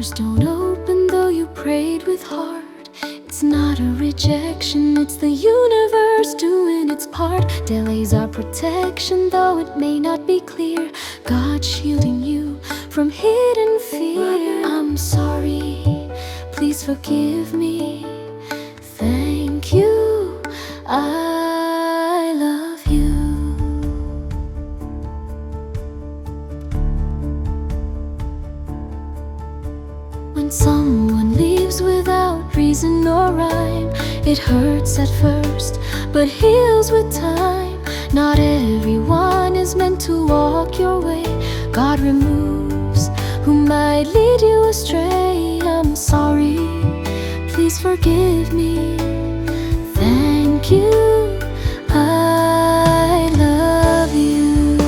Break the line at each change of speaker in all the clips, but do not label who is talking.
doors don't open though you prayed with heart, it's not a rejection, it's the universe doing its part. Delays are protection though it may not be clear, God shielding you from hidden fear. I'm sorry, please forgive me. Thank you, I love you. When someone leaves without reason or rhyme, it hurts at first, but heals with time. Not everyone is meant to walk your way. God removes who might lead you astray. I'm sorry, please forgive me. Thank you, I love you.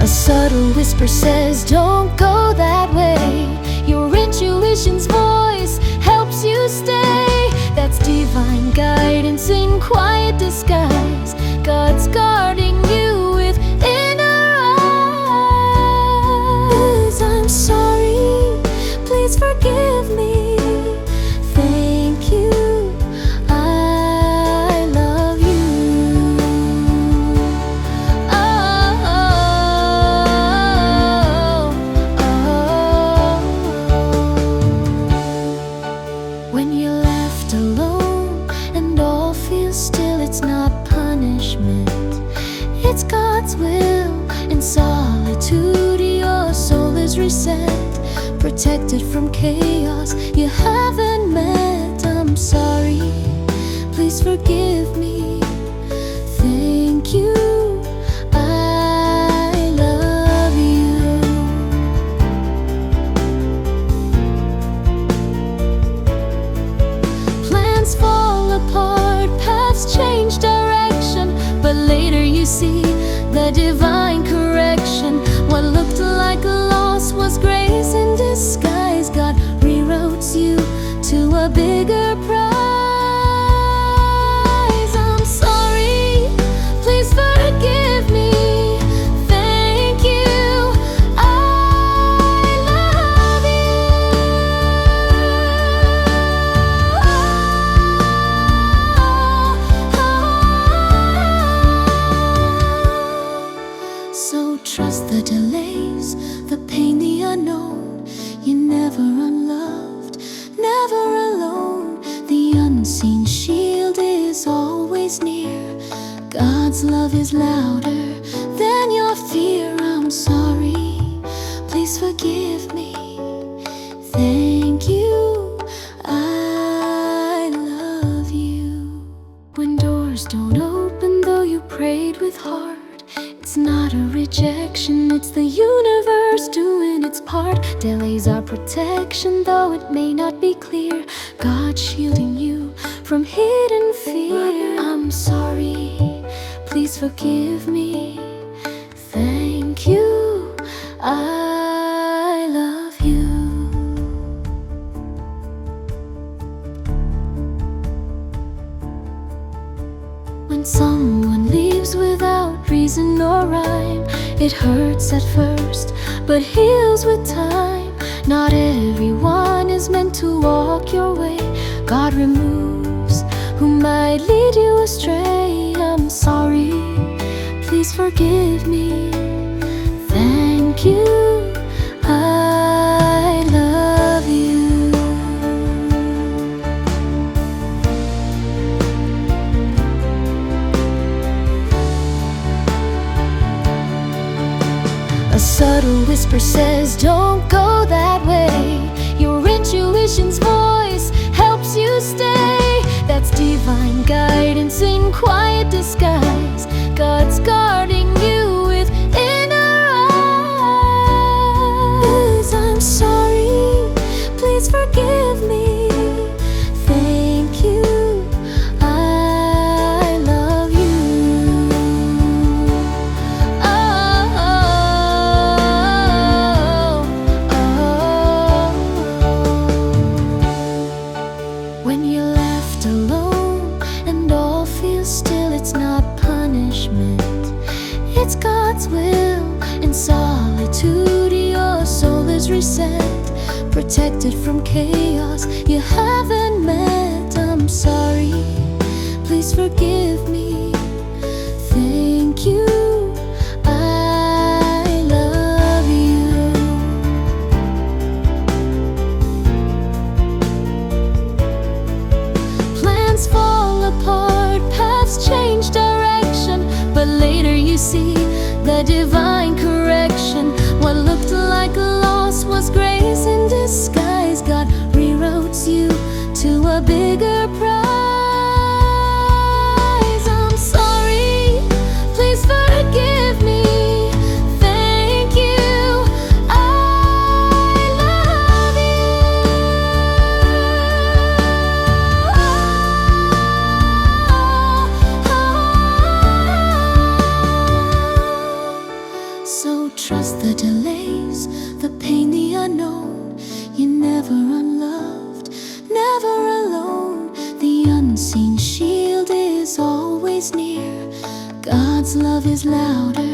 A subtle whisper says, don't go that way. Your intuition's voice helps you stay. That's divine guidance in quiet disguise. God's guarding you with inner eyes. I'm sorry, please forgive me. Thank you, I love you. When you're left alone and all feels still, it's not punishment, it's God's will. In solitude, your soul is reset, protected from chaos you haven't met. I'm sorry, please forgive me. Thank you, I love you. Plans fall apart, paths change direction, but later you see the divine correction. What looked like a loss was grace in disguise. God reroutes you to a bigger prize. I'm sorry, please forgive me. Thank you, I love you. So trust the delays, the pain, the unknown. You're never unloved, never alone. The unseen shield is always near. God's love is louder than your fear. I'm sorry, please forgive me. Thank you, I love you. When doors don't open though you prayed with heart, it's not a rejection, it's the universe doing its part. Delays are protection though it may not be clear, God shielding you from hidden fear. I'm sorry, please forgive me. Thank you, I love you. When someone leaves without reason or rhyme, it hurts at first, but heals with time. Not everyone is meant to walk your way. God removes who might lead you astray. I'm sorry, please forgive me. Thank you, I love you. A subtle whisper says, don't go that way. Your intuition's voice helps you stay. That's divine guidance in quiet disguise. God's guarding you with inner eyes. I'm sorry, please forgive me. Thank you, I love you. When you're left alone and all feels solitude, your soul is reset, protected from chaos you haven't met. I'm sorry, please forgive me. Thank you, I love you. Plans fall apart, paths change direction, but later you see the divine correction. What looked like a loss was grace in disguise. God rewrote you to a bigger prize. I'm sorry, please forgive me. Thank you, I love you. So trust the delays, the pain, the unknown. You're never unloved, never alone. The unseen shield is always near. God's love is louder